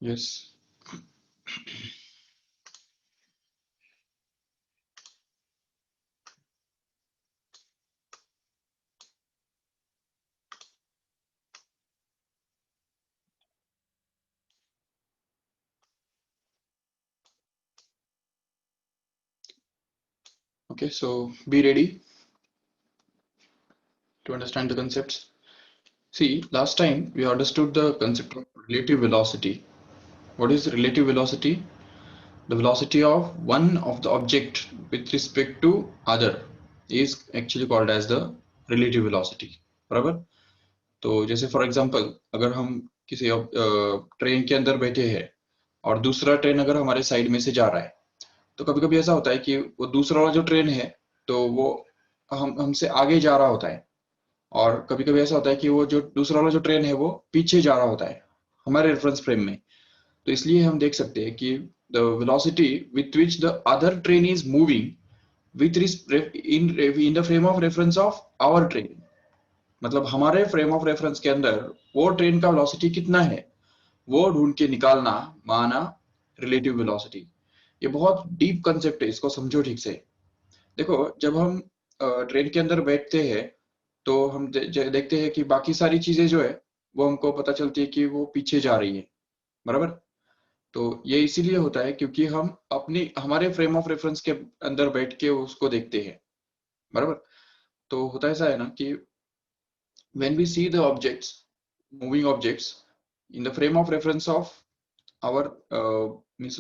Yes. Okay, so be ready to understand the concepts. See, last time we understood the concept of relative velocity. What is relative velocity? The velocity of one of the object with respect to other is actually called as the relative velocity. बराबर? तो जैसे for example अगर हम किसी train के अंदर बैठे हैं और दूसरा ट्रेन अगर हमारे साइड में से जा रहा है, तो कभी कभी ऐसा होता है कि वो दूसरा वाला जो ट्रेन है तो वो हम हमसे आगे जा रहा होता है, और कभी कभी ऐसा होता है कि वो जो दूसरा वाला जो ट्रेन है वो पीछे जा रहा होता है हमारे रेफरेंस फ्रेम में। तो इसलिए हम देख सकते हैं कि the velocity with which the other train is moving with in the frame of reference of our train, मतलब हमारे फ्रेम ऑफ रेफरेंस के अंदर वो ट्रेन का वेलोसिटी कितना है वो ढूंढ के निकालना माना रिलेटिव वेलोसिटी। ये बहुत डीप कंसेप्ट है, इसको समझो ठीक से। देखो, जब हम ट्रेन के अंदर बैठते हैं तो हम देखते हैं कि बाकी सारी चीजें जो है वो हमको पता चलती है कि वो पीछे जा रही है, बराबर। तो ये इसीलिए होता है क्योंकि हम अपनी हमारे फ्रेम ऑफ रेफरेंस के अंदर बैठ के उसको देखते हैं, बराबर। तो होता ऐसा है ना कि when we see the objects, moving objects in the frame of reference of our means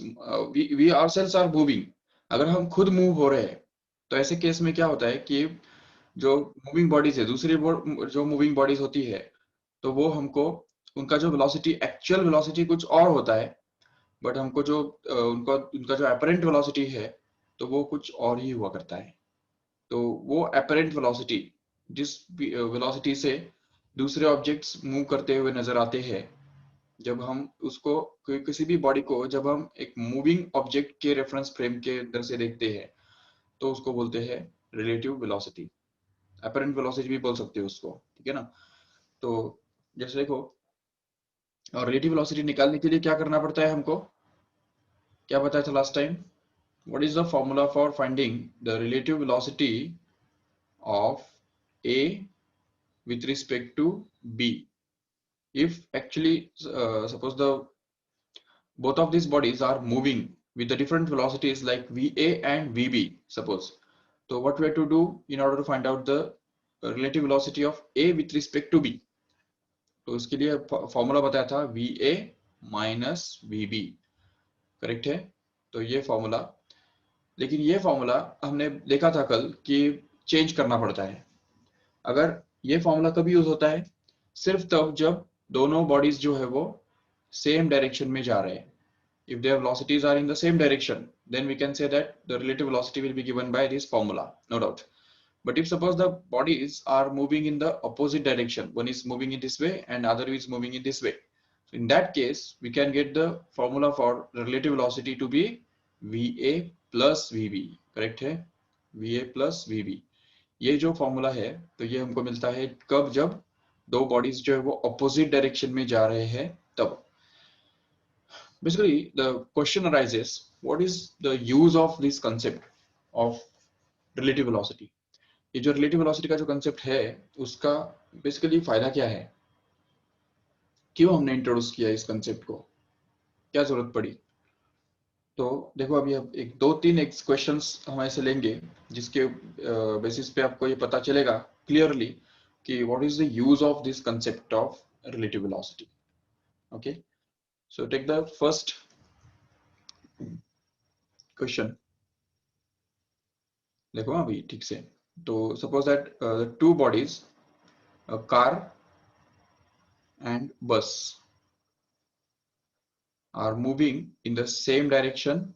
we ourselves are moving, अगर हम खुद मूव हो रहे हैं तो ऐसे केस में क्या होता है कि जो मूविंग बॉडीज है, दूसरी जो मूविंग बॉडीज होती है, तो वो हमको उनका जो वेलोसिटी, एक्चुअल वेलोसिटी कुछ और होता है, बट हमको जो उनका उनका जो अपरेंट वेलोसिटी है तो वो कुछ और ही हुआ करता है। तो वो अपरेंट वेलोसिटी, जिस वेलोसिटी से दूसरे ऑब्जेक्ट्स मूव करते हुए नजर आते हैं, जब हम उसको किसी भी बॉडी को जब हम एक मूविंग ऑब्जेक्ट के रेफरेंस फ्रेम के अंदर से देखते हैं तो उसको बोलते हैं रिलेटिव वेलोसिटी। अपरेंट वेलोसिटी भी बोल सकते हो उसको, ठीक है ना। तो जैसे देखो, और रिलेटिव वेलोसिटी निकालने के लिए क्या करना पड़ता है हमको, क्या बताया था last time? What is the formula for finding the relative velocity of A with respect to B? If actually suppose the both of these bodies are moving with the different velocities like VA and VB, suppose, so what we have to do in order to find out the relative velocity of A with respect to B? तो उसके लिए formula बताया था VA minus VB, correct है। तो ये formula, लेकिन ये फॉर्मूला हमने देखा था कल कि चेंज करना पड़ता है। अगर ये फॉर्मूला कभी यूज होता है सिर्फ तब जब दोनों बॉडीज जो है वो सेम डायरेक्शन में जा रहे हैं। if their velocities are in the same direction, then we can say that the relative velocity will be given by this formula, no doubt. But if suppose the bodies are moving in the opposite direction, one is moving in this way and other is moving in this way, so in that case we can get the formula for the relative velocity to be va plus vb, correct है? va plus vb, ये जो formula है तो ये हमको मिलता है कब, जब दो बॉडीज जो है वो अपोजिट डायरेक्शन में जा रहे हैं तब। Basically, the question arises, what is the use of this concept of relative velocity? ये जो relative velocity का जो concept है उसका basically फायदा क्या है, क्यों हमने इंट्रोड्यूस किया इस concept को, क्या जरूरत पड़ी? तो देखो, अभी अब एक दो तीन एक क्वेश्चंस हम ऐसे लेंगे जिसके बेसिस पे आपको ये पता चलेगा क्लियरली कि what is the use of this concept of relative velocity. Okay, so take the first question. देखो अभी ठीक से, तो suppose that two bodies, a car and bus, are moving in the same direction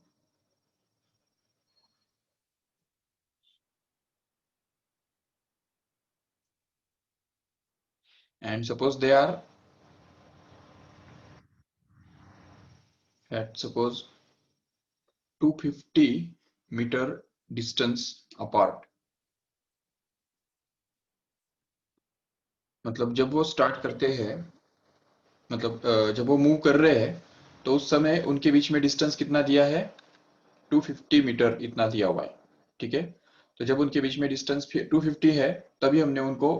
and suppose they are at suppose 250 meter distance apart। मतलब जब वो start करते हैं, मतलब जब वो मूव कर रहे हैं तो उस समय उनके बीच में डिस्टेंस कितना दिया है, 250 मीटर इतना दिया हुआ है, ठीक है। तो जब उनके बीच में डिस्टेंस 250 है, तभी हमने उनको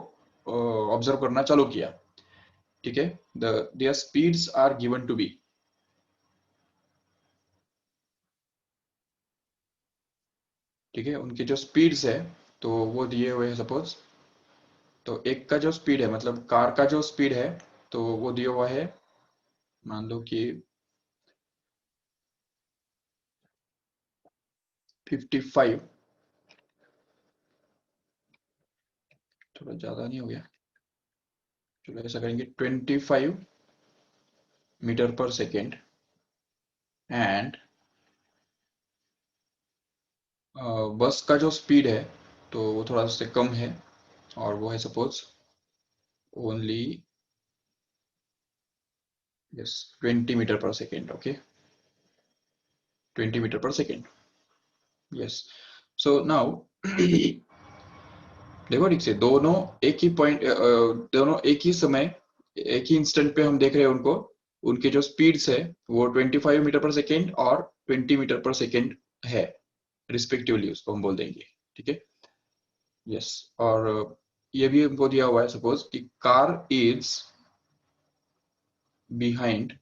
ऑब्जर्व करना चालू किया, ठीक है। Their speeds are given to be, ठीक है। उनके जो स्पीड्स है तो वो दिए हुए हैं सपोज। तो एक का जो स्पीड है, मतलब कार का जो स्पीड है, तो वो दिया हुआ है, मान लो कि 55, थोड़ा ज्यादा नहीं हो गया, चलो ऐसा करेंगे 25 मीटर पर सेकेंड। एंड बस का जो स्पीड है तो वो थोड़ा से कम है, और वो है suppose only yes 20 metre per second, okay, 20 metre per second, yes. So now देखो ठीक से, दोनों एक ही पॉइंट, दोनों एक ही समय, एक ही इंस्टेंट पे हम देख रहे हैं उनको, उनके जो स्पीड्स है वो 25 मीटर पर सेकेंड और 20 मीटर पर सेकेंड है रिस्पेक्टिवली, उसको हम बोल देंगे, ठीक है, यस। और ये भी हमको दिया हुआ है सपोज कि कार इज बिहाइंड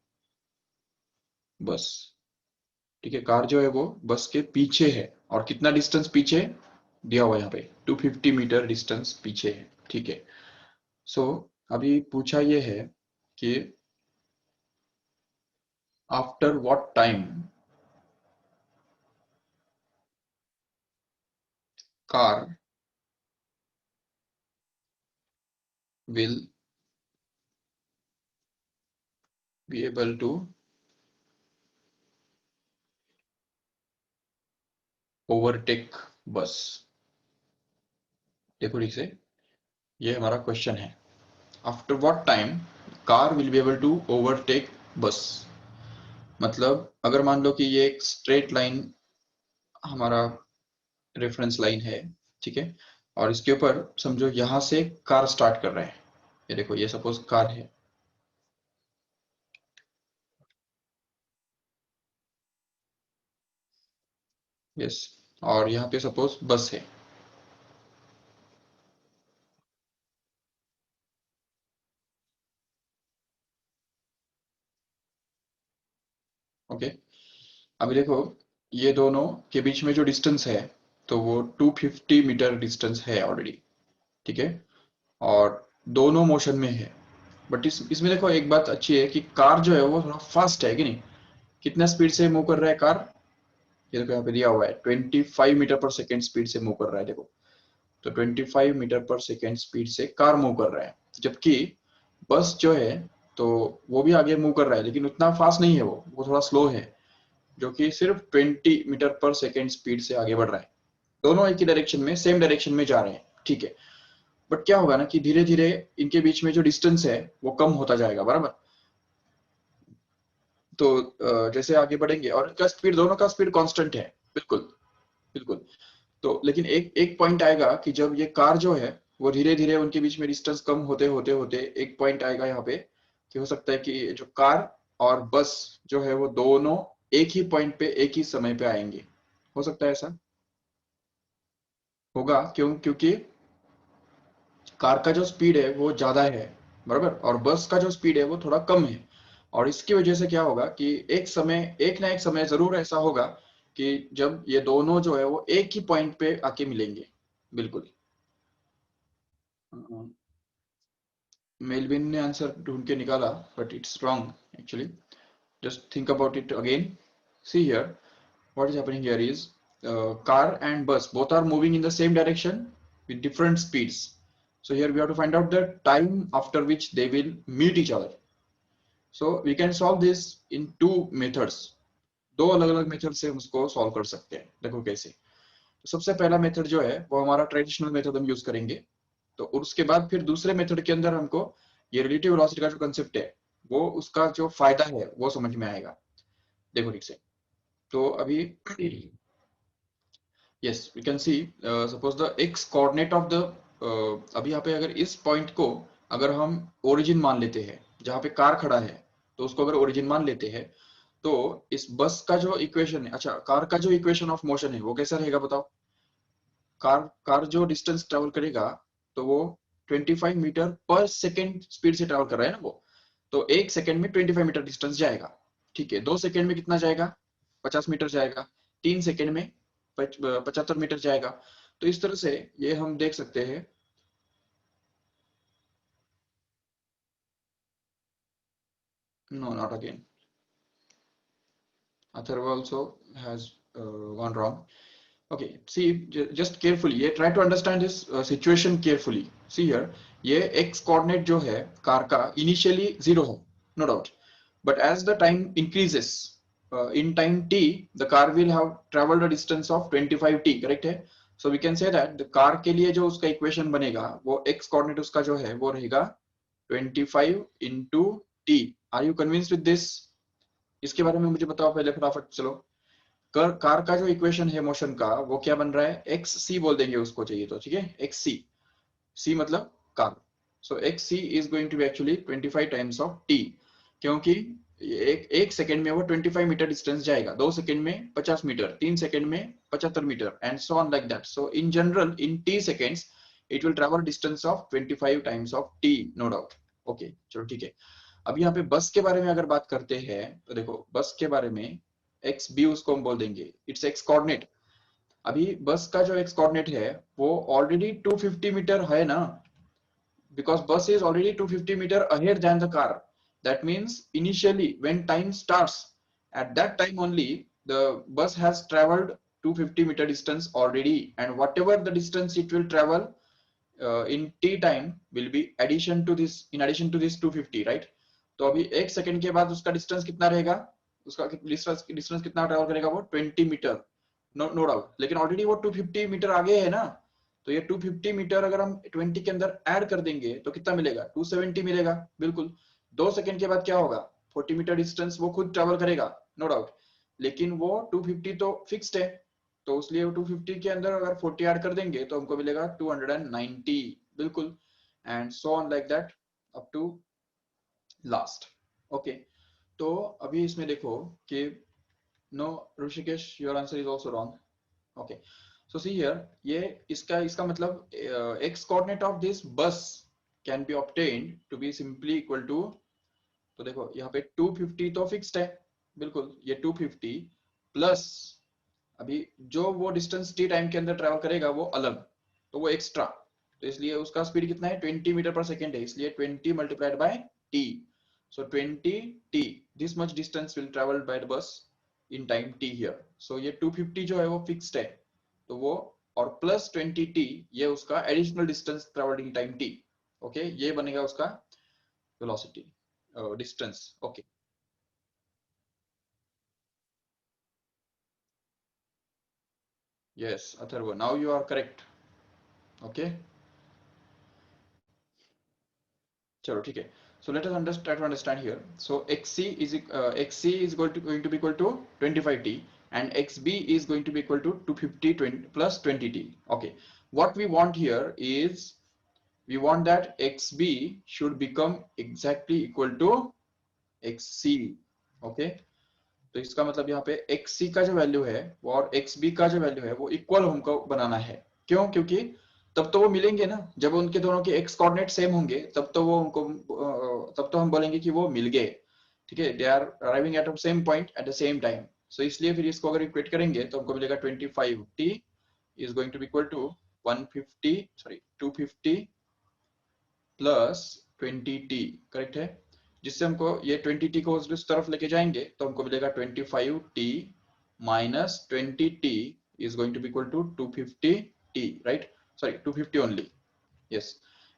बस, ठीक है। कार जो है वो बस के पीछे है, और कितना डिस्टेंस पीछे दिया हुआ है यहाँ पे, 250 मीटर डिस्टेंस पीछे है, ठीक है। सो अभी पूछा ये है कि after what time car will be able to overtake bus. देखो ठीक से, ये हमारा क्वेश्चन है, after what time car will be able to overtake bus. मतलब अगर मान लो कि ये एक स्ट्रेट लाइन हमारा रेफरेंस लाइन है, ठीक है, और इसके ऊपर समझो यहां से कार स्टार्ट कर रहे हैं, ये देखो ये सपोज कार है, यस, और यहाँ पे सपोज बस है, ओके। अभी देखो ये दोनों के बीच में जो डिस्टेंस है तो वो 250 मीटर डिस्टेंस है ऑलरेडी, ठीक है, और दोनों मोशन में है। बट इसमें देखो एक बात अच्छी है कि कार जो है वो थोड़ा फास्ट है कि नहीं, कितना स्पीड से मूव कर रहा है कार, ये देखो यहाँ पे दिया हुआ है 25 मीटर पर सेकेंड स्पीड से मूव कर रहा है, देखो। तो 25 मीटर पर सेकेंड स्पीड से कार मूव कर रहा है, जबकि बस जो है तो वो भी आगे मूव कर रहा है, लेकिन उतना फास्ट नहीं है, वो थोड़ा स्लो है, जो कि सिर्फ 20 मीटर पर सेकेंड स्पीड से आगे बढ़ रहा है। दोनों एक ही डायरेक्शन में, सेम डायरेक्शन में जा रहे हैं, ठीक है। बट क्या होगा ना कि धीरे धीरे इनके बीच में जो डिस्टेंस है वो कम होता जाएगा, बराबर। तो जैसे आगे बढ़ेंगे, और इनका स्पीड, दोनों का स्पीड कांस्टेंट है, बिल्कुल बिल्कुल। तो लेकिन एक एक पॉइंट आएगा कि जब ये कार जो है वो धीरे धीरे उनके बीच में डिस्टेंस कम होते होते होते एक पॉइंट आएगा यहाँ पे, कि हो सकता है कि जो कार और बस जो है वो दोनों एक ही पॉइंट पे एक ही समय पे आएंगे, हो सकता है ऐसा होगा, क्योंकि कार का जो स्पीड है वो ज्यादा है, बराबर, और बस का जो स्पीड है वो थोड़ा कम है। और इसकी वजह से क्या होगा कि एक समय, एक ना एक समय जरूर ऐसा होगा कि जब ये दोनों जो है वो एक ही पॉइंट पे आके मिलेंगे, बिल्कुल। मेलविन ने आंसर ढूंढ के निकाला, but it's wrong actually. Just think about it again, see here what is happening here is car and bus both are moving in the same direction with different speeds. So here we have to find out the time after which they will meet each other. So we can solve this in two methods. दो अलग अलग method से हम उसको solve कर सकते हैं, देखो कैसे। तो सबसे पहला मेथड जो है वो हमारा ट्रेडिशनल मेथड हम यूज करेंगे। तो उसके बाद फिर दूसरे मेथड के अंदर हमको ये रिलेटिव वेलोसिटी का जो कंसेप्ट है वो, उसका जो फायदा है वो समझ में आएगा, देखो ठीक से। तो अभी yes we can see suppose the x coordinate of the अभी यहाँ पे अगर इस पॉइंट को अगर हम ओरिजिन मान लेते हैं, जहाँ पे कार खड़ा है तो उसको अगर ओरिजिन मान लेते हैं, तो इस बस का जो इक्वेशन है, अच्छा कार का जो इक्वेशन ऑफ मोशन है वो कैसा रहेगा बताओ। कार कार जो डिस्टेंस ट्रेवल करेगा तो वो 25 मीटर पर सेकेंड स्पीड से ट्रेवल कर रहा है ना वो, तो एक सेकेंड में 25 मीटर डिस्टेंस जाएगा। ठीक है, 2 सेकेंड में कितना जाएगा, 50 मीटर जाएगा। 3 सेकेंड में 75 मीटर जाएगा। तो इस तरह से ये हम देख सकते हैं। No not again, Atharva also has gone wrong. Okay, see, just carefully, ये try to understand this situation carefully. See here, ये x coordinate जो है कार का initially 0 है, no doubt. But as the time increases, in time t, the car will have traveled a distance of 25t, correct है? So we can say that the car के लिए जो उसका equation बनेगा, वो x coordinate उसका जो है वो रहेगा 25 into t. Are you convinced with this? इसके बारे में मुझे बताओ पहले फटाफट, चलो। कार का जो इक्वेशन है मोशन का वो क्या बन रहा है, एक्स सी बोल देंगे उसको, चाहिए तो ठीक है, एक्स सी, सी मतलब car. So X C is going to be actually 25 times of T, क्योंकि एक सेकंड में वो 25 मीटर डिस्टेंस जाएगा, 2 सेकंड में 50 मीटर, 3 सेकंड में 75 metre, and so on like that. So in general in T seconds it will travel distance of 25 times of T, no doubt. Okay चलो ठीक है। अब यहाँ पे बस के बारे में अगर बात करते हैं तो देखो बस के बारे में एक्स बी उसको हम बोल देंगे, इट्स एक्स कोऑर्डिनेट। अभी बस का जो एक्स कोऑर्डिनेट है वो ऑलरेडी 250 मीटर है ना, because bus is already 250 meter ahead than the car. That means initially when time starts, at that time only the bus has traveled 250 meter distance already, and whatever the distance it will travel in t time will be addition to this, in addition to this 250, right? तो अभी एक second के बाद उसका distance कितना रहेगा, उसका distance कितना ट्रेवल करेगा, वो 20 मीटर, नो डाउट। लेकिन ऑलरेडी वो 250 मीटर आगे है ना, तो ये 250 मीटर अगर हम 20 के अंदर ऐड कर देंगे तो कितना मिलेगा, 270 मिलेगा, बिल्कुल। 2 सेकंड के बाद क्या होगा, 40 मीटर डिस्टेंस वो खुद ट्रेवल करेगा, नो डाउट। लेकिन वो 250 तो फिक्स्ड है, तो इसलिए 250 के अंदर अगर 40 ऐड कर देंगे तो हमको मिलेगा 290, बिल्कुल। And so on like that up to last. Okay, तो अभी इसमें देखो कि no Rishikesh, your answer is also wrong. Okay, so see here, ये इसका इसका मतलब x coordinate of this bus can be obtained to be simply equal to, तो देखो यहाँ पे 250 तो फिक्स्ड है, बिल्कुल, ये 250 प्लस अभी जो वो डिस्टेंस टी टाइम के अंदर ट्रेवल करेगा वो अलग, तो वो एक्स्ट्रा, तो इसलिए उसका स्पीड कितना है, 20 मीटर पर सेकेंड है, इसलिए 20 multiplied by T. So 20 T, this much distance will travelled by the bus in time T here. So ये 250 जो है वो फिक्स्ड है, तो वो, और प्लस 20 टी, ये उसका additional distance travelled in time T. Okay, ये बनेगा उसका velocity distance. Okay, yes Atharva, now you are correct. Okay, चलो ठीक है। So let us try to understand here. So xc is going to be equal to 25t, and xb is going to be equal to 250 plus 20t. Okay, what we want here is we want that xb should become exactly equal to xc. Okay, तो इसका मतलब यहाँ पे xc का जो value है वो और xb का जो वैल्यू है वो इक्वल हमको बनाना है। क्यों? क्योंकि तब तो वो मिलेंगे ना, जब उनके दोनों के x कोऑर्डिनेट सेम होंगे तब तो वो उनको तब तो हम बोलेंगे कि वो मिल गए। ठीक है, they are arriving at the same point at the same time. So इसलिए फिर इसको अगर इक्वेट करेंगे तो हमको मिलेगा 25t is going to be equal to 250 plus 20t, correct है। जिससे हमको ये 20t को उस तरफ लेके जाएंगे तो हमको मिलेगा 25t minus 20t is going to be equal to 250t, right? Sorry, 250 only, yes.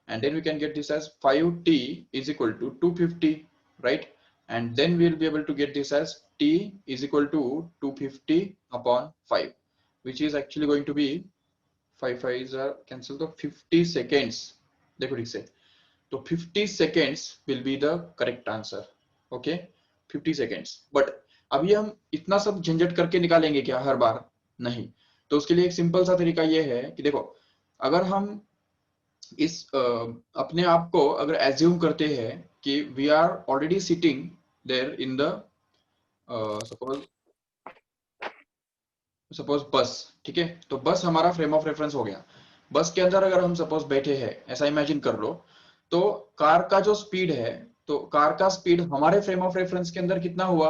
And then we can get this as 5t is equal to 250, right? And then we'll be able to get this as t is equal to 250 upon 5, which is actually going to be 5 5 is cancel, तो 50 seconds, देखो ठीक से, तो 50 seconds will be the correct answer. Okay, 50 seconds. But अभी हम इतना सब झंझट करके निकालेंगे क्या हर बार? नहीं। तो उसके लिए एक सिंपल सा तरीका ये है कि देखो, अगर हम इस अपने आप को अगर एज्यूम करते हैं कि we are already sitting there in the suppose bus, ठीक है, तो बस हमारा फ्रेम ऑफ रेफरेंस हो गया। बस के अंदर अगर हम सपोज बैठे हैं, ऐसा इमेजिन कर लो, तो कार का जो स्पीड है, तो कार का स्पीड हमारे फ्रेम ऑफ रेफरेंस के अंदर कितना हुआ,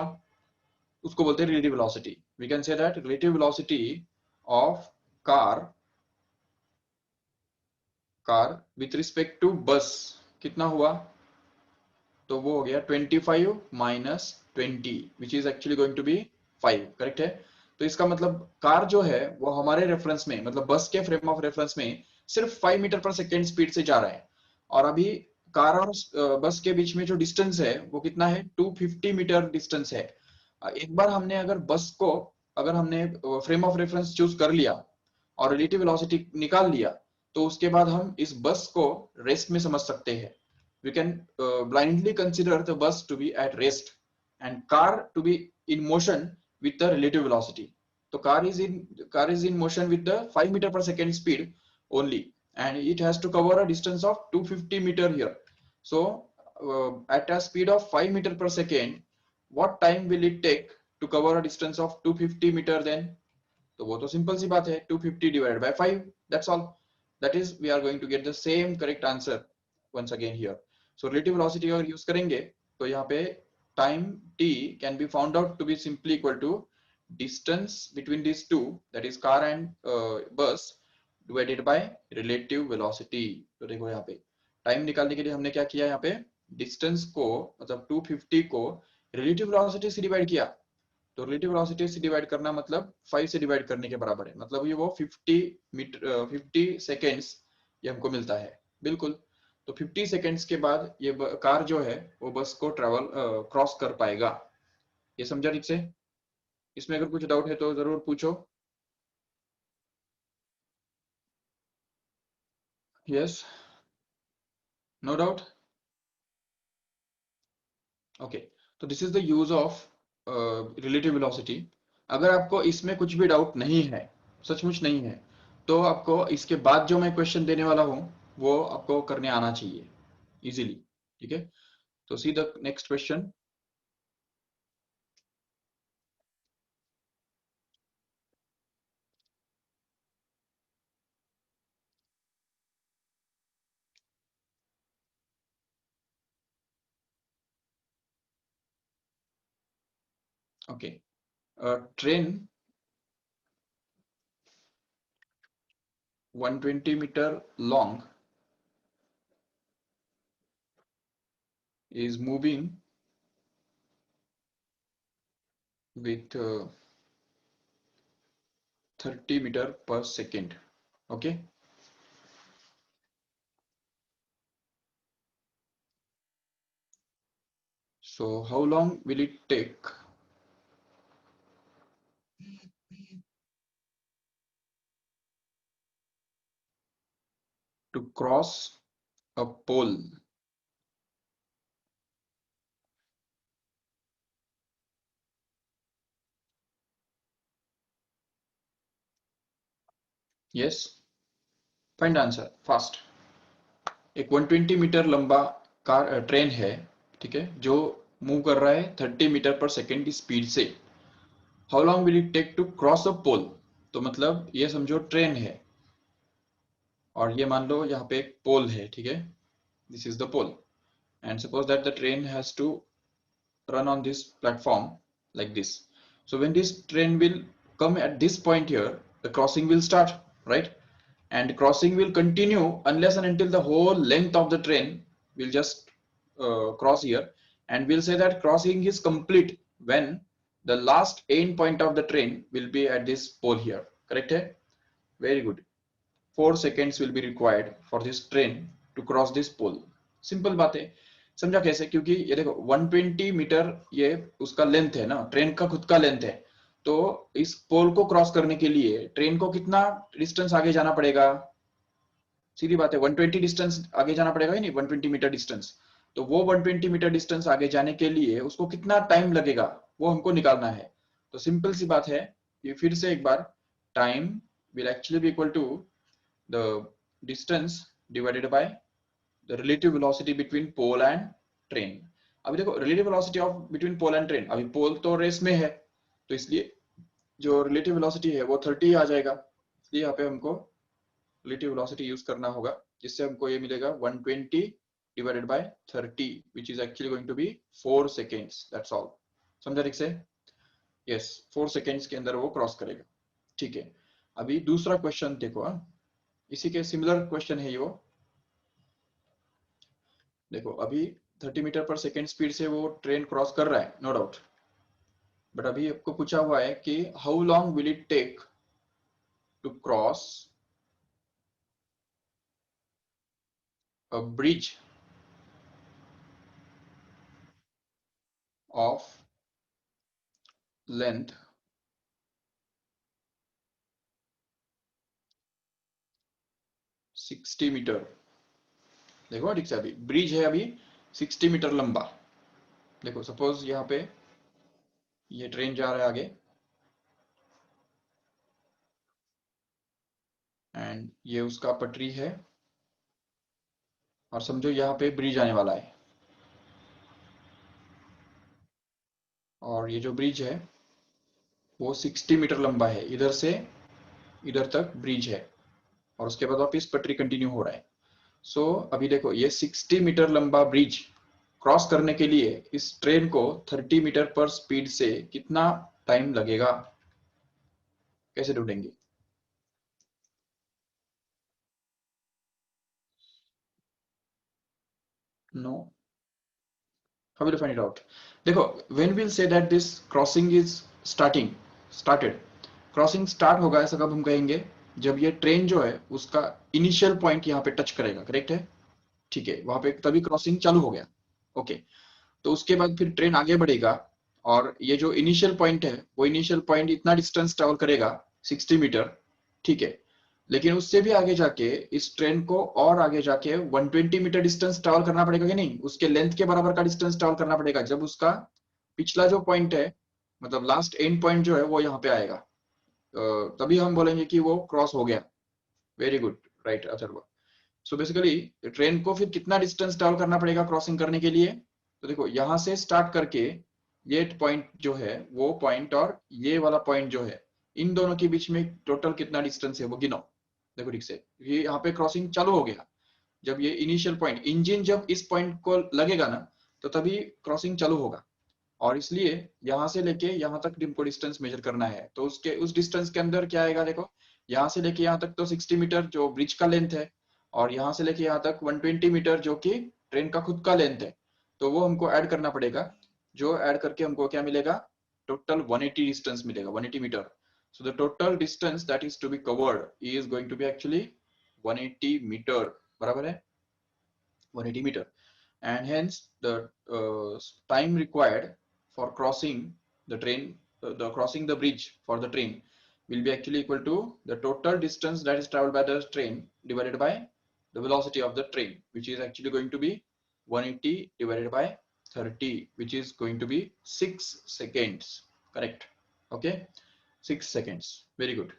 उसको बोलते हैं relative velocity. We can say that relative velocity of car car with respect to bus कितना हुआ, तो वो हो गया 25 minus 20 which is actually going to be 5, correct है। तो इसका मतलब कार जो है वो हमारे रेफरेंस में, मतलब बस के फ्रेम ऑफ रेफरेंस में सिर्फ 5 मीटर पर सेकेंड स्पीड से जा रहा है। और अभी कार और बस के बीच में जो डिस्टेंस है वो कितना है, 250 मीटर डिस्टेंस है। एक बार हमने अगर बस को, अगर हमने फ्रेम ऑफ रेफरेंस चूज कर लिया और रिलेटिव वेलोसिटी निकाल लिया, तो उसके बाद हम इस बस को रेस्ट में समझ सकते हैं। We can blindly consider the bus to be at rest and car to be in motion with the relative velocity. So car is in motion with the 5 meter per second speed only, and it has to cover a distance of 250 meter here. So at a speed of 5 meter per second, what time will it take to cover a distance of 250 meter then? तो वो तो simple सी बात है, 250 divided by 5, that's all. That is, we are going to get the same correct answer once again here. So relative velocity अगर use करेंगे तो यहाँ पे time t can be found out to be simply equal to distance between these two, that is car and bus, divided by relative velocity. तो देखो यहाँ पे time निकालने के लिए हमने क्या किया, यहाँ पे डिस्टेंस को, मतलब 250 को रिलेटिव वेलोसिटी से डिवाइड किया। तो रिलेटिव वेलोसिटी से डिवाइड करना मतलब 5 से डिवाइड करने के बराबर है, मतलब ये वो 50 सेकेंड्स ये हमको मिलता है, बिल्कुल। तो 50 सेकेंड्स के बाद ये कार जो है वो बस को ट्रेवल क्रॉस कर पाएगा। ये समझा ठीक से? इसमें अगर कुछ डाउट है तो जरूर पूछो। Yes, no doubt. ओके, तो this is the use of relative velocity. अगर आपको इसमें कुछ भी डाउट नहीं है, सचमुच नहीं है, तो आपको इसके बाद जो मैं क्वेश्चन देने वाला हूं वो आपको करने आना चाहिए इजीली, ठीक है। तो see the next question. Okay, train 120 metre long is moving with 30 meter per second. Okay, so how long will it take to cross a pole? Yes, find answer fast. एक 120 मीटर लंबा car train है, ठीक है, जो move कर रहा है 30 metre per second की स्पीड से। How long will it take to cross a pole? तो मतलब ये समझो ट्रेन है और ये मान लो यहाँ पे एक पोल है, ठीक है, this is the pole, and suppose that the train has to run on this platform like this. So when this train will come at this point here, the crossing will start, right? And crossing will continue unless and until the whole length of the train will just cross here, and we'll say that crossing is complete when the last end point of the train will be at this pole here, correct hai? Very good. 4 seconds will be required for this train to cross this pole. Simple बात है। समझा कैसे? क्योंकि ये देखो 120 metre ये उसका length है ना, ट्रेन का खुद का लेंथ है। तो इस पोल को क्रॉस करने के लिए ट्रेन को कितना डिस्टेंस आगे जाना पड़ेगा? सीधी बात है, 120 डिस्टेंस आगे जाना पड़ेगा ही नहीं, 120 मीटर डिस्टेंस। तो वो 120 मीटर डिस्टेंस आगे जाने के लिए उसको कितना टाइम लगेगा वो हमको निकालना है। तो सिंपल सी बात है, ये फिर से एक बार, time will actually be equal to the distance divided by the relative velocity between pole and train. अभी देखो relative velocity of between pole and train, अभी पोल तो रेस में है तो इसलिए जो रिलेटिव वेलोसिटी है वो 30 आ जाएगा, इसलिए यहाँ पे हमको रिलेटिव वेलोसिटी यूज करना होगा, जिससे हमको ये मिलेगा 120 divided by 30 which is actually going to be 4 seconds, that's all. समझा ठीक से? यस, 4 सेकेंड्स के अंदर वो क्रॉस करेगा। ठीक है, अभी दूसरा क्वेश्चन देखो। इसी के सिमिलर क्वेश्चन है ये वो। देखो अभी 30 मीटर पर सेकेंड स्पीड से वो ट्रेन क्रॉस कर रहा है, नो डाउट, बट अभी आपको पूछा हुआ है कि how long will it take to cross a bridge of length 60 metre. देखो ठीक से, अभी ब्रिज है अभी 60 मीटर लंबा। देखो सपोज यहाँ पे ये ट्रेन जा रहा है आगे, एंड ये उसका पटरी है, और समझो यहाँ पे ब्रिज आने वाला है, और ये जो ब्रिज है वो 60 मीटर लंबा है, इधर से इधर तक ब्रिज है, और उसके बाद वापिस पटरी कंटिन्यू हो रहा है। सो अभी देखो ये 60 मीटर लंबा ब्रिज क्रॉस करने के लिए इस ट्रेन को 30 मीटर पर स्पीड से कितना टाइम लगेगा, कैसे ढूंढेंगे? No, how will you find it out? देखो, when we'll say that this crossing is started, crossing start होगा ऐसा कब हम कहेंगे, जब ये ट्रेन जो है उसका इनिशियल पॉइंट यहाँ पे टच करेगा, करेक्ट है? ठीक है, वहां पे तभी क्रॉसिंग चालू हो गया। ओके, तो उसके बाद फिर ट्रेन आगे बढ़ेगा, और ये जो इनिशियल पॉइंट है वो इनिशियल पॉइंट इतना डिस्टेंस ट्रेवल करेगा 60 मीटर, ठीक है। लेकिन उससे भी आगे जाके इस ट्रेन को और आगे जाके 120 मीटर डिस्टेंस ट्रेवल करना पड़ेगा कि नहीं, उसके लेंथ के बराबर का डिस्टेंस ट्रेवल करना पड़ेगा, जब उसका पिछला जो पॉइंट है, मतलब लास्ट एंड पॉइंट जो है वो यहाँ पे आएगा, तभी हम बोलेंगे कि वो क्रॉस हो गया। Very good, right Atharva. So basically train को फिर कितना डिस्टेंस ट्रेवल करना पड़ेगा क्रॉसिंग करने के लिए, तो देखो यहां से स्टार्ट करके ये पॉइंट जो है वो पॉइंट, और ये वाला पॉइंट जो है, इन दोनों के बीच में टोटल कितना डिस्टेंस है वो गिनो। देखो ठीक से, ये यहाँ पे क्रॉसिंग चालू हो गया, जब ये इनिशियल पॉइंट इंजन जब इस पॉइंट को लगेगा ना, तो तभी क्रॉसिंग चालू होगा, और इसलिए यहां से लेके यहां तक हमको डिस्टेंस मेजर करना है, तो उसके उस डिस्टेंस के अंदर क्या आएगा, देखो यहां से लेके यहां तक तो 60 मीटर जो ब्रिज का लेंथ है, और यहां से लेके यहां तक 120 मीटर जो कि ट्रेन का खुद का लेंथ है, तो वो हमको ऐड करना पड़ेगा, जो ऐड करके हमको क्या मिलेगा, टोटल 180 डिस्टेंस मिलेगा, 180 metre. So the total distance that is to be covered is going to be actually 180 metre, बराबर है 180 meter, and hence the time required for crossing the train, the crossing the bridge for the train will be actually equal to the total distance that is traveled by the train divided by the velocity of the train, which is actually going to be 180 divided by 30, which is going to be 6 seconds, correct? Okay, 6 seconds, very good.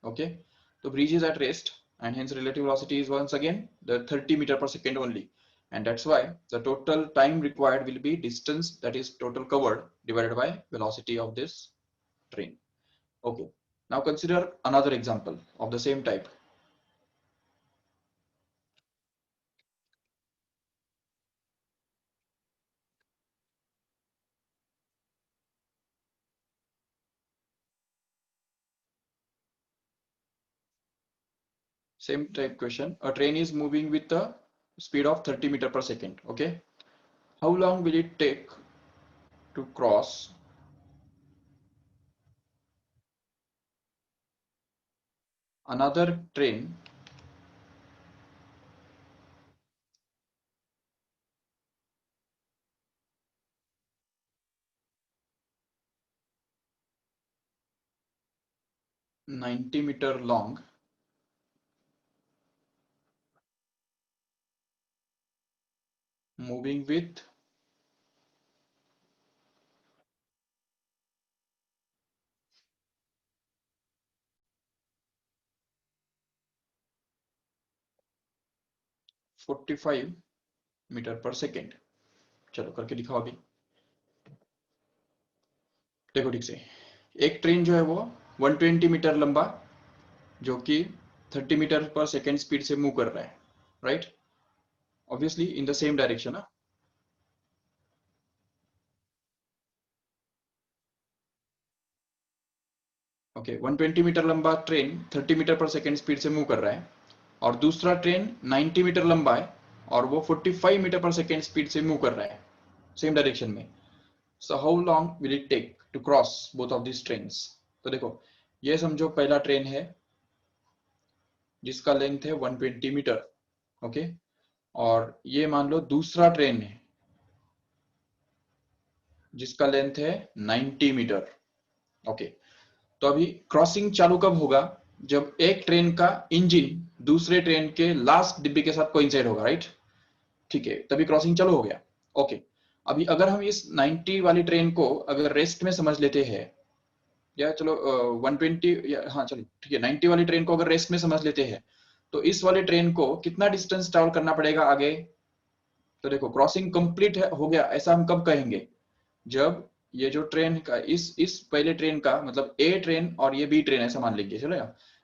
Okay, the bridge is at rest, and hence relative velocity is once again the 30 meter per second only, and that's why the total time required will be distance, that is total covered, divided by velocity of this train. Okay, now consider another example of the same type. Same type question, a train is moving with the speed of 30 meter per second. Okay, how long will it take to cross another train 90 meter long, moving with 45 meter per second? चलो करके दिखाओ अभी। देखो ठीक से, एक train जो है वो 120 मीटर लंबा, जो कि 30 मीटर पर सेकेंड स्पीड से मूव कर रहा है, right? Obviously in the same direction ना। ओके, 120 मीटर लंबा train 30 metre per second speed से मूव कर रहा है, और दूसरा ट्रेन 90 मीटर लंबा है और वो 45 मीटर पर सेकेंड स्पीड से मूव कर रहा है, सेम डायरेक्शन में। So how long will it take to cross both of this trains? तो देखो, ये समझो पहला ट्रेन है जिसका लेंथ है 120 मीटर, ओके, और ये मान लो दूसरा ट्रेन है जिसका लेंथ है 90 मीटर, ओके। तो अभी क्रॉसिंग चालू कब होगा? जब एक ट्रेन का इंजन दूसरे ट्रेन के लास्ट डिब्बे के साथ कोइंसाइड होगा, राइट? ठीक है, तभी क्रॉसिंग चालू हो गया, ओके। अभी अगर हम इस 90 वाली ट्रेन को अगर रेस्ट में समझ लेते हैं, या चलो 120, हाँ चलो ठीक है, 90 वाली ट्रेन को अगर रेस्ट में समझ लेते हैं, तो इस वाली ट्रेन को कितना डिस्टेंस ट्रैवल करना पड़ेगा आगे? तो देखो, क्रॉसिंग कंप्लीट हो गया ऐसा हम कब कहेंगे? जब ये जो ट्रेन का इस पहले ट्रेन का मतलब ए ट्रेन और ये बी ट्रेन ऐसा मान लीजिए, चलो।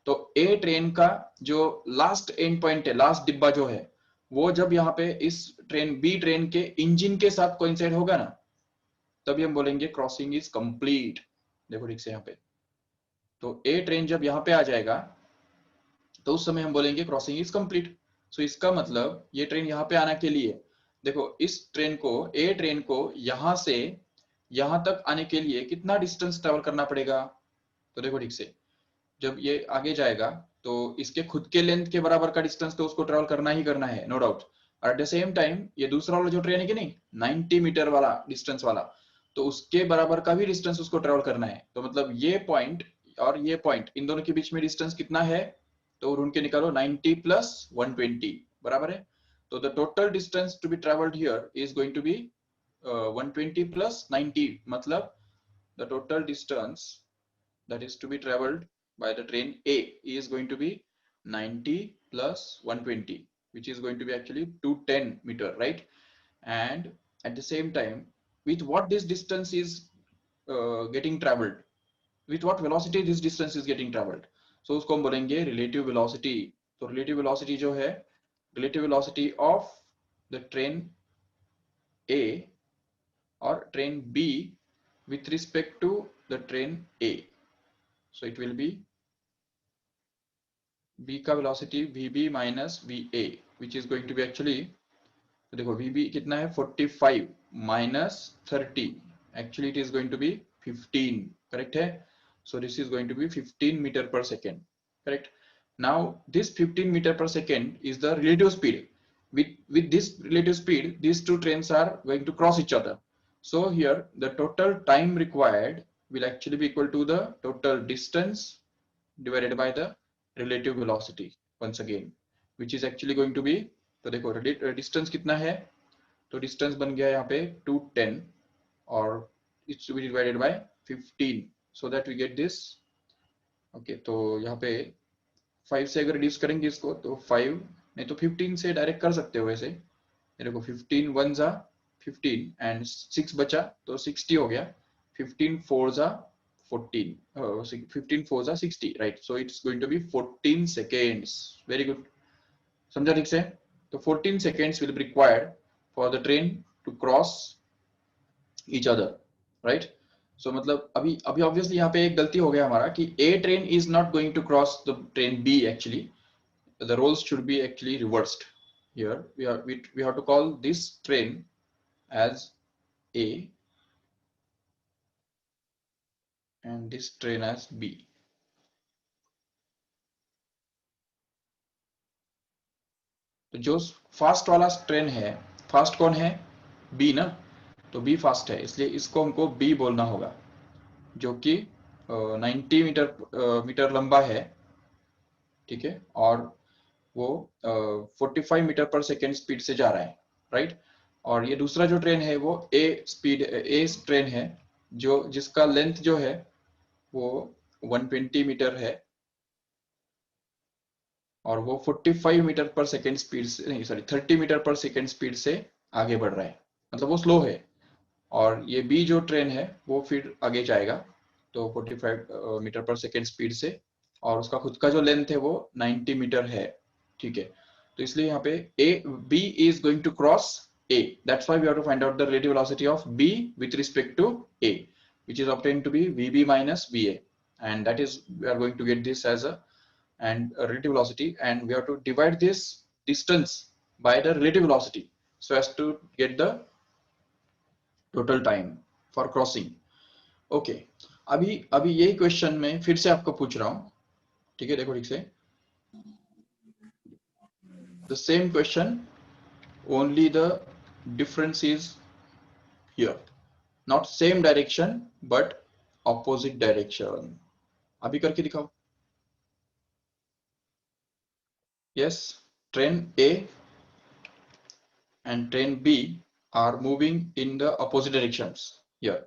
तो ए ट्रेन का जो लास्ट एंड पॉइंट है, लास्ट डिब्बा जो है, वो जब यहाँ पे इस ट्रेन बी ट्रेन के इंजन के साथ कोइंसाइड होगा ना, तभी हम बोलेंगे क्रॉसिंग इज कंप्लीट। देखो ठीक से यहाँ पे, तो ए ट्रेन जब यहाँ पे आ जाएगा तो उस समय हम बोलेंगे क्रॉसिंग इज कंप्लीट। सो इसका मतलब ये ट्रेन यहाँ पे आने के लिए, देखो इस ट्रेन को, ए ट्रेन को यहां से यहां तक आने के लिए कितना डिस्टेंस ट्रेवल करना पड़ेगा? तो देखो ठीक से, जब ये आगे जाएगा तो इसके खुद के लेंथ के बराबर का डिस्टेंस तो उसको ट्रेवल करना ही करना है, नो डाउट। और एट द सेम टाइम ये दूसरा वाला जो ट्रेन है कि नहीं, 90 मीटर वाला डिस्टेंस वाला, तो उसके बराबर का भी डिस्टेंस उसको ट्रेवल करना है। तो मतलब ये पॉइंट और ये पॉइंट, इन दोनों के बीच में डिस्टेंस कितना है? तो ढूंढ के निकालो, 90 प्लस 120 बराबर है। तो the total distance to be travelled here is going to be 120 plus 90, मतलब the total distance that is to be traveled by the train A is going to be 90 plus 120, which is going to be actually 210 meter, right? And at the same time, with what this distance is getting traveled, with what velocity this distance is getting traveled, so उसको हम बोलेंगे relative velocity। तो relative velocity जो है, relative velocity of the train A or train B with respect to the train A, so it will be b का velocity vb minus va, which is going to be actually, तो देखो vb कितना है 45 minus 30, actually it is going to be 15, correct है? So this is going to be 15 meter per second, correct? Now this 15 meter per second is the relative speed. With this relative speed, these two trains are going to cross each other. So here the total time required will actually be equal to the total distance divided by the relative velocity once again, which is actually going to be, तो देखो distance कितना है? तो distance बन गया यहाँ पे 210 और it's to be divided by 15, so that we get this, okay. तो यहाँ पे 5 से अगर रिड्यूस करेंगे इसको तो 5, नहीं तो 15 से डायरेक्ट कर सकते हो वैसे। ये देखो 15 वन जा 15 एंड 6 बचा तो 60 हो गया, 15 फोर जा 14, 15 फोर जा 60, right? So it's going to be 14 seconds, very good, समझा ठीक से? तो 14 seconds will be required for the train to cross each other, right? So मतलब अभी अभी obviously यहाँ पे एक गलती हो गया हमारा कि A train is not going to cross the train B actually. The roles should be actually reversed. Here we have to call this train as A and this train as B. तो जो fast वाला train है, fast कौन है? B ना, तो B fast है, इसलिए इसको हमको बी बोलना होगा, जो कि 90 मीटर लंबा है, ठीक है, और वो 45 मीटर पर सेकेंड स्पीड से जा रहा है, राइट? और ये दूसरा जो ट्रेन है वो ए ट्रेन है, जो जिसका लेंथ जो है वो 120 मीटर है और वो 45 मीटर पर सेकेंड स्पीड से, नहीं sorry 30 metre per second speed से आगे बढ़ रहा है, मतलब वो स्लो है, और ये बी जो ट्रेन है वो फिर आगे जाएगा तो 45 मीटर पर सेकेंड स्पीड से, और उसका खुद का जो लेंथ है वो 90 मीटर है, ठीक है। तो इसलिए यहाँ पे A B is going to cross A, that's why we have to find out the relative velocity of B with respect to A, which is obtained to be vb minus va, and that is we are going to get this as a relative velocity, and we have to divide this distance by the relative velocity so as to get the total time for crossing. Okay, अभी अभी यही question में फिर से आपको पूछ रहा हूं, ठीक है, देखो ठीक से, the same question, only the difference is here, not same direction but opposite direction. अभी करके दिखाओ। Yes, train A and train B are moving in the opposite directions here.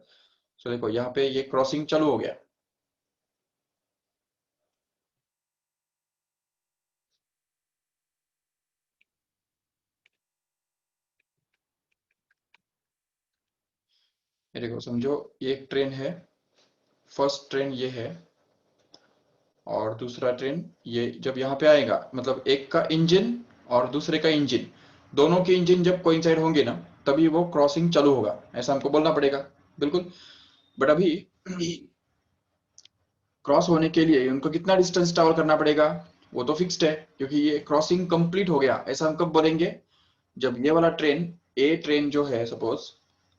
So देखो यहाँ पे ये क्रॉसिंग चालू हो गया, ये देखो समझो, ये एक ट्रेन है, फर्स्ट ट्रेन ये है, और दूसरा ट्रेन ये जब यहाँ पे आएगा, मतलब एक का इंजन और दूसरे का इंजन, दोनों के इंजन जब कोइंसाइड होंगे ना, तभी वो क्रॉसिंग चालू होगा, ऐसा हमको बोलना पड़ेगा, बिल्कुल। बट अभी क्रॉस होने के लिए उनको कितना डिस्टेंस ट्रैवल करना पड़ेगा, वो तो फिक्स्ड है, क्योंकि ये क्रॉसिंग कंप्लीट हो गया, ऐसा हम कब बोलेंगे, जब ये वाला ट्रेन, ए ट्रेन जो है सपोज,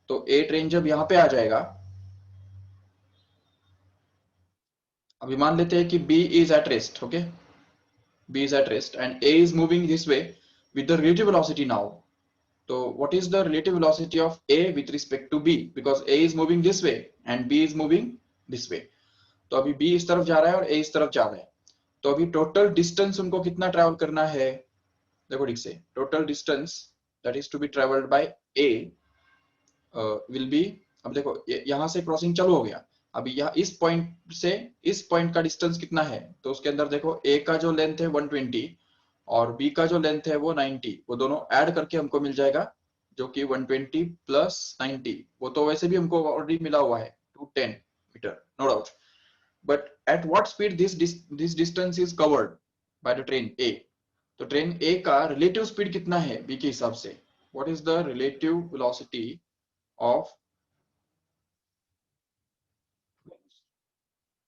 तो ए ट्रेन जब यहाँ पे आ जाएगा, अभी मान लेते हैं कि B is at rest, okay, B is at rest and A is moving this way with the relative velocity now. So what is the relative velocity of A with respect to B? Because A is moving this way and B is moving this way. तो अभी B इस तरफ जा रहा है और A इस तरफ जा रहा है, तो अभी टोटल डिस्टेंस उनको कितना ट्रैवल करना है, देखो ठीक से, total distance that is to be travelled by A will be, अब देखो यहाँ से क्रॉसिंग चालू हो गया, अभी यहाँ इस पॉइंट से इस पॉइंट का डिस्टेंस कितना है, तो उसके अंदर देखो ए का जो लेंथ है 120 और बी का जो लेंथ है वो 90, वो दोनों ऐड करके हमको मिल जाएगा जो कि 120 प्लस 90, वो तो वैसे भी हमको ऑलरेडी मिला हुआ है 210 metre, no doubt. But at what speed this distance is covered by the train A, तो ट्रेन ए का रिलेटिव स्पीड कितना है बी के हिसाब से, what is the relative velocity of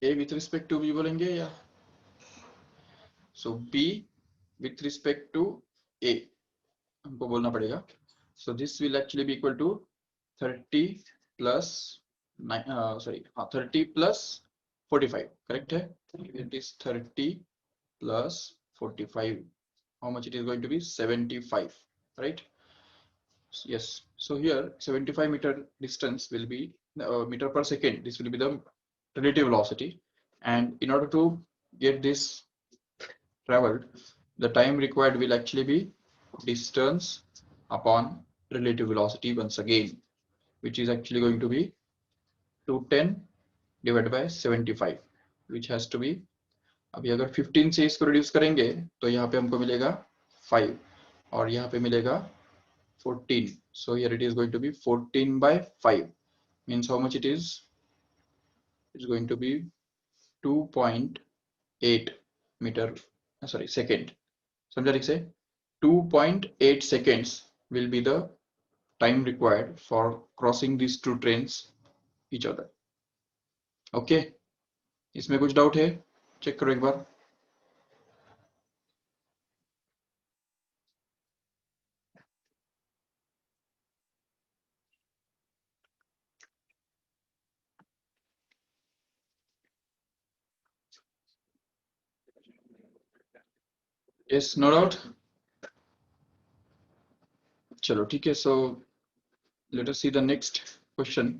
A with respect to B बोलेंगे या, so B with respect to A हमको बोलना पड़ेगा, so this will actually be equal to 30 plus 30 plus 45, correct है, it is 30 plus 45, how much it is going to be, 75, right? Yes, so here 75 meter distance will be meter per second, this will be the relative velocity, and in order to get this traveled, the time required will actually be distance upon relative velocity once again, which is actually going to be 210 divided by 75, which has to be, अभी अगर 15 से इसको reduce करेंगे तो यहाँ पे हमको मिलेगा 5 और यहाँ पे मिलेगा 14, so here it is going to be 14 by 5, means how much it is, it's going to be 2.8 meter, sorry, second, समझा ठीक से, 2.8 seconds will be the time required for crossing these two trains each other. Okay, इसमें कुछ doubt है, check करो एक बार। Yes, no doubt. चलो ठीक है, so let us see the next question.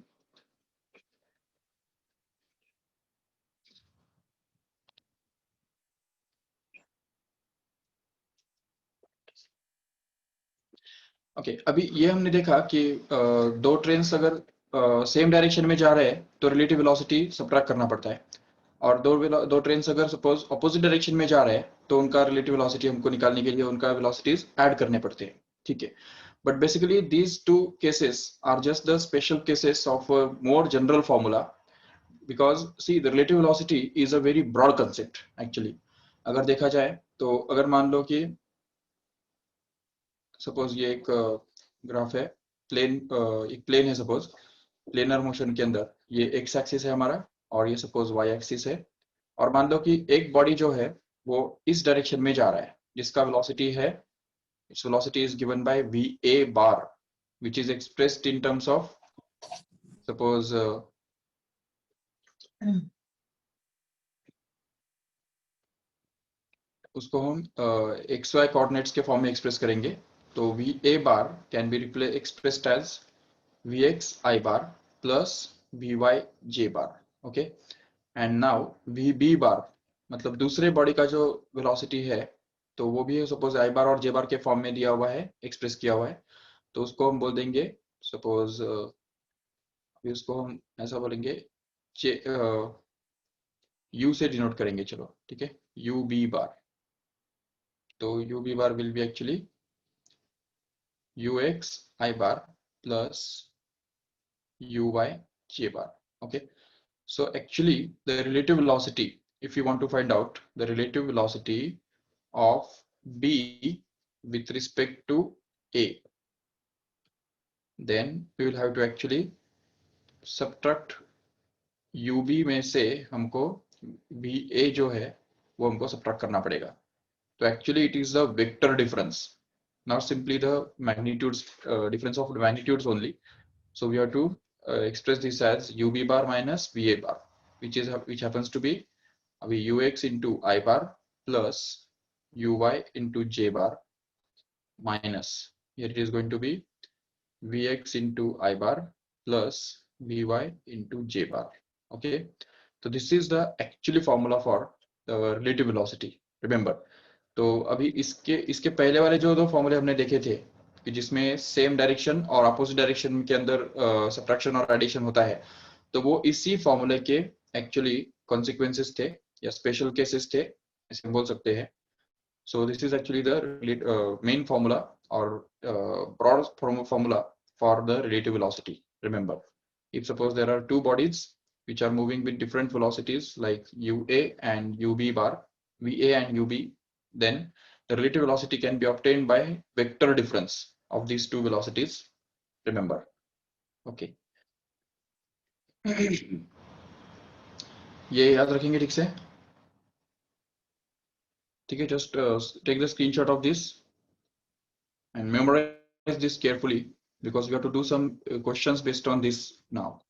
Okay, अभी ये हमने देखा कि दो ट्रेन्स अगर सेम डायरेक्शन में जा रहे हैं तो रिलेटिव वेलोसिटी सबट्रैक्ट करना पड़ता है, और दो ट्रेन्स अगर सपोज अपोजिट डायरेक्शन में जा रहे हैं तो उनका रिलेटिव वेलोसिटी हमको निकालने के लिए उनका वेलोसिटीज ऐड करने पड़ते हैं, ठीक है। But basically these two cases are just the special cases of a more general formula, because see the relative velocity is a very broad concept actually. अगर देखा जाए तो अगर मान लो कि सपोज ये एक ग्राफ है, प्लेन एक प्लेन है, सपोज प्लेनर मोशन के अंदर ये एक्स एक्सिस है हमारा और ये सपोज वाई एक्सिस है, और मान लो कि एक बॉडी जो है वो इस डायरेक्शन में जा रहा है जिसका वेलोसिटी है, its velocity is given by va bar, which is expressed in terms of suppose उसको हम एक्स वाई कोऑर्डिनेट्स के फॉर्म में एक्सप्रेस करेंगे, तो V A bar can be expressed as V X I bar plus V Y J bar, okay. And now V B bar मतलब दूसरे body का जो वेलोसिटी है, तो वो भी सपोज आई बार और जे बार के फॉर्म में दिया हुआ है, एक्सप्रेस किया हुआ है, तो उसको हम बोल देंगे सपोज उसको हम ऐसा बोलेंगे यू से डिनोट करेंगे, चलो ठीक है, यू बी बार। तो U B bar will be actually U X I bar plus U Y J bar, okay. So actually the relative velocity, if you want to find out the relative velocity of B with respect to A, then we will have to actually subtract UB में से हमको BA जो है वो हमको subtract करना पड़ेगा। तो actually it is the vector difference, not simply the magnitudes, difference of magnitudes only. So we have to express this as UB bar minus VA bar, which happens to be UX into I bar plus UY into J bar minus, here it is going to be Vx into I bar plus Vy into J bar, okay. So this is the actually formula for the relative velocity, remember. तो अभी इसके पहले वाले जो दो फॉर्मूले हमने देखे थे कि जिसमें सेम डायरेक्शन और अपोजिट डायरेक्शन के अंदर सब्ट्रैक्शन और एडिशन होता है, तो वो इसी फॉर्मूले के एक्चुअली कॉन्सिक्वेंसेस थे या स्पेशल केसेस थे, ऐसे बोल सकते हैं। So this is actually the main formula or broad formula for the relative velocity. Remember, if suppose there are two bodies which are moving with different velocities like UA and UB bar, VA and UB, then the relative velocity can be obtained by vector difference of these two velocities. Remember, okay. ये याद रखेंगे ठीक से, ठीक है। Just take the screenshot of this and memorize this carefully because we have to do some questions based on this now.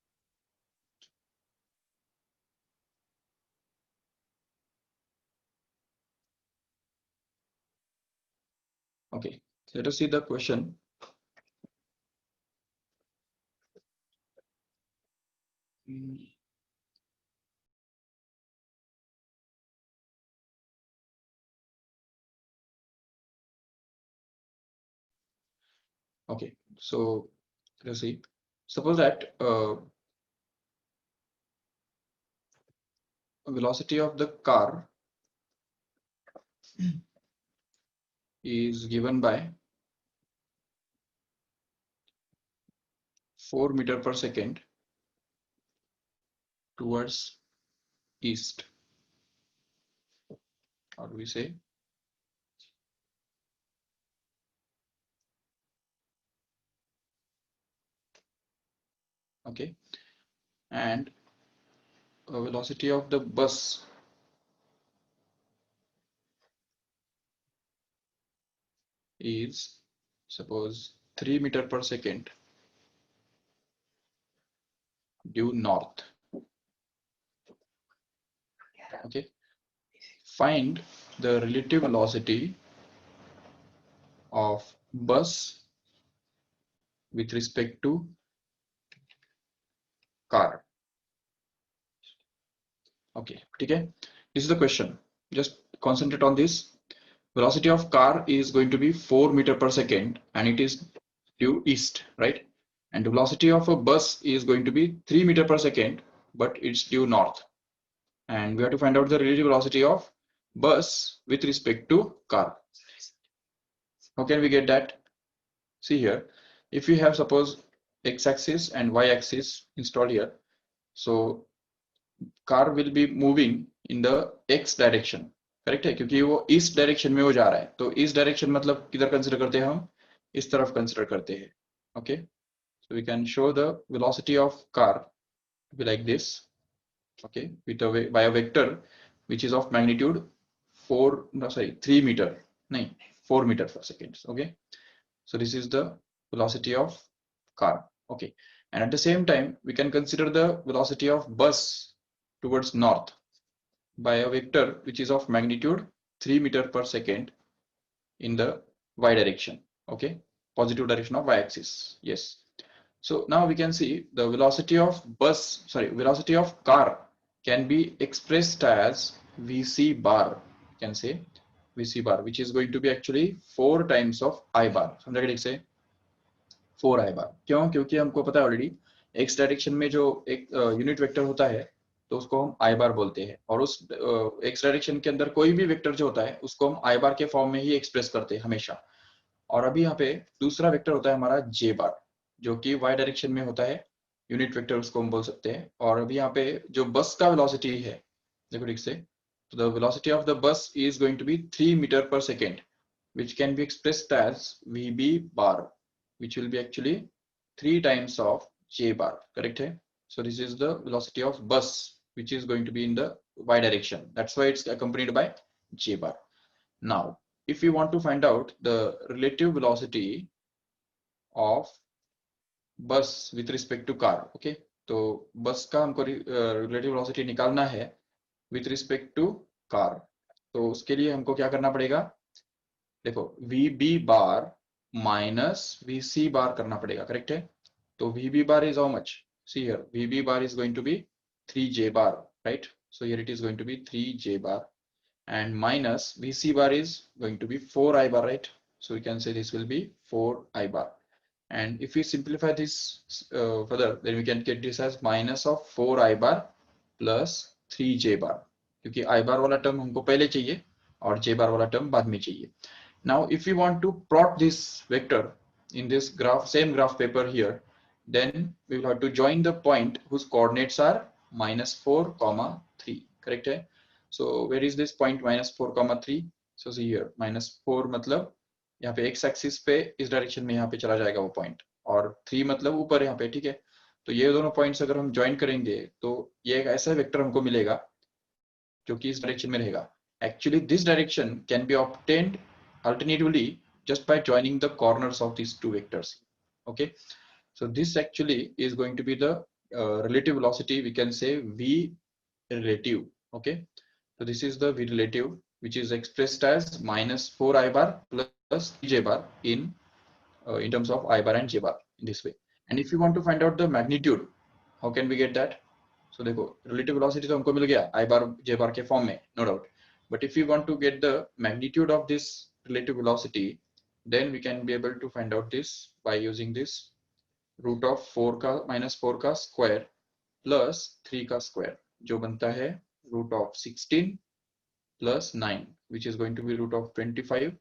Okay, so let us see the question. Okay, so let's see. Suppose that velocity of the car is given by 4 meter per second towards east, or we say okay, and velocity of the bus is suppose 3 meter per second due north, okay. Find the relative velocity of bus with respect to car, okay, okay. This is the question, just concentrate on this. Velocity of car is going to be 4 meter per second and it is due east, right? And the velocity of a bus is going to be 3 meter per second, but it's due north. And we have to find out the relative velocity of bus with respect to car. How can we get that? see here, if you have suppose x-axis and y-axis installed here, so car will be moving in the x direction, correct है, क्योंकि वो इस direction में वो जा रहा है, तो इस डायरेक्शन मतलब किधर कंसीडर करते हैं हम, इस तरफ कंसीडर करते हैं. Okay, so we can show the velocity of car to be like this, okay, with a by a vector which is of magnitude 3 meter, nahi, 4 meter per second. Okay, so this is the velocity of car. Okay, and at the same time we can consider the velocity of bus towards north by a vector which is of magnitude 3 meter per second in the y direction. Okay, positive direction of y-axis. Yes, so now we can see the velocity of velocity of car can be expressed as vc bar, can say vc bar, which is going to be actually 4 times of I bar. समझा ठीक से, 4 I bar. क्यों? क्योंकि हमको पता है already x direction में जो एक यूनिट वेक्टर होता है तो उसको हम I बार बोलते हैं, और उस x डायरेक्शन के अंदर कोई भी वेक्टर जो होता है उसको हम I बार के फॉर्म में ही एक्सप्रेस करते हैं हमेशा. और अभी यहाँ पे दूसरा वेक्टर होता है हमारा j बार, जो कि y डायरेक्शन में होता है, यूनिट वेक्टर उसको हम बोल सकते हैं. और अभी यहाँ पे जो बस का वेलोसिटी है, देखो ठीक से, तो the velocity of the bus is going to be 3 metre per second, which can be expressed as vb bar, which will be actually 3 times of j bar, correct hai? So this is the velocity of bus which is going to be in the y direction, that's why it's accompanied by j bar. Now if you want to find out the relative velocity of bus with respect to car, okay, तो बस का हमको relative velocity निकालना है with respect to car, तो उसके लिए हमको क्या करना पड़ेगा, देखो vb बार माइनस vc बार करना पड़ेगा, करेक्ट है. तो vb bar is how much, see here, vb bar is going to be 3j bar, right? So here it is going to be 3j bar, and minus vc bar is going to be 4I bar, right? So we can say this will be 4I bar, and if we simplify this further, then we can get this as minus of 4I bar plus 3j bar, क्योंकि I bar वाला term हमको पहले चाहिए और j bar वाला term बाद में चाहिए. Now if we want to plot this vector in this graph, same graph paper here, then we will have to join the point whose coordinates are -4, 3, correct है. So where is this point -4, 3? So see here, -4 मतलब यहाँ पे x axis पे इस direction में यहाँ पे चला जाएगा वो पॉइंट, और 3 मतलब ऊपर यहाँ पे, ठीक है. तो ये दोनों पॉइंट्स अगर हम ज्वाइन करेंगे तो ये एक ऐसा वेक्टर हमको मिलेगा जो कि इस डायरेक्शन में रहेगा. Actually this direction can be obtained alternatively just by joining the corners of these two vectors. Okay, so this actually is going to be the relative velocity, we can say v relative. Okay, so this is the v relative, which is expressed as -4I bar plus j bar in terms of I bar and j bar in this way. And if you want to find out the magnitude, how can we get that? So देखो relative velocity तो हमको मिल गया I bar j bar के form में, no doubt. But if we want to get the magnitude of this relative velocity, then we can be able to find out this by using this root of 4 का -4 का square plus 3 का square, जो बनता है root of 16 plus 9, which is going to be root of 25.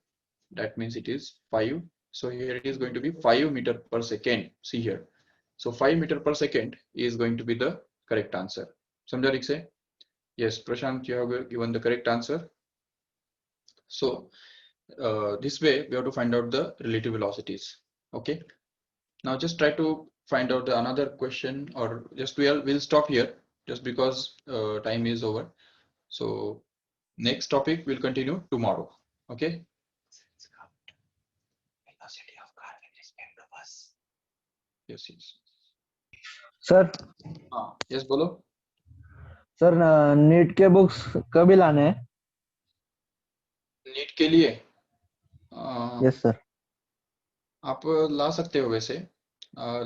That means it is 5. So here it is going to be 5 meter per second. See here. So 5 meter per second is going to be the correct answer. समझा ठीक से? Yes, Prashant, you have given the correct answer. So this way we have to find out the relative velocities. Okay. Now just try to find out another question, or just we'll stop here just because time is over. So next topic will continue tomorrow. Okay. Velocity of car with respect to bus. Yes, yes. Sir yes, बोलो. Sir NEET के books कभी लाने हैं? NEET के लिए yes sir. आप ला सकते हो वैसे.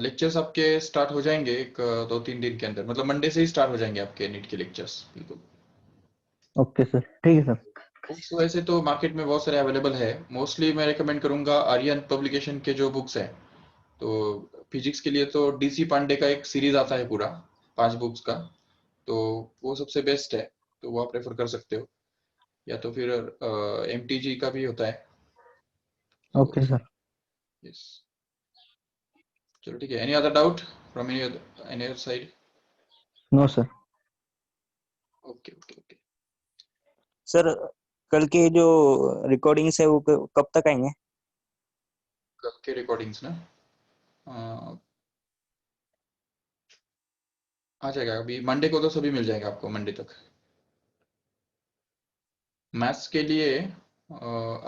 लेक्चर्स आपके स्टार्ट हो जाएंगे एक 2-3 दिन के अंदर, मतलब मंडे से ही स्टार्ट हो जाएंगे आपके नीट के लेक्चर्स. बिल्कुल. ओके सर, ठीक है सर. बुक्स वैसे तो मार्केट में बहुत सारे अवेलेबल है. मोस्टली मैं रेकमेंड करूंगा आर्यन पब्लिकेशन के जो बुक्स हैं. तो फिजिक्स के लिए तो डीसी पांडे का एक सीरीज आता है पूरा 5 बुक्स का, तो वो सबसे बेस्ट है, तो वो आप प्रेफर कर सकते हो. या तो फिर एमटीजी का भी होता है. Okay sir. यस. चलो ठीक है, any other doubt from any other side? No sir. Okay okay okay. Sir कल के जो रिकॉर्डिंग्स है वो कब तक आएंगे? कल के रिकॉर्डिंग्स ना आ जाएगा, अभी मंडे को तो सभी मिल जाएगा आपको, मंडे तक। मैथ्स के लिए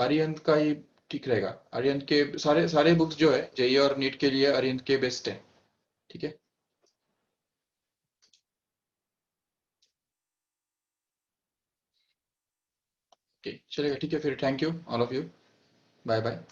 आर्यंत का ही ठीक रहेगा। आर्यंत के सारे सारे बुक्स जो है जेई और नीट के लिए आर्यंत के बेस्ट है। ठीक है। ओके चलेगा, ठीक है फिर। Thank you all of you. Bye bye.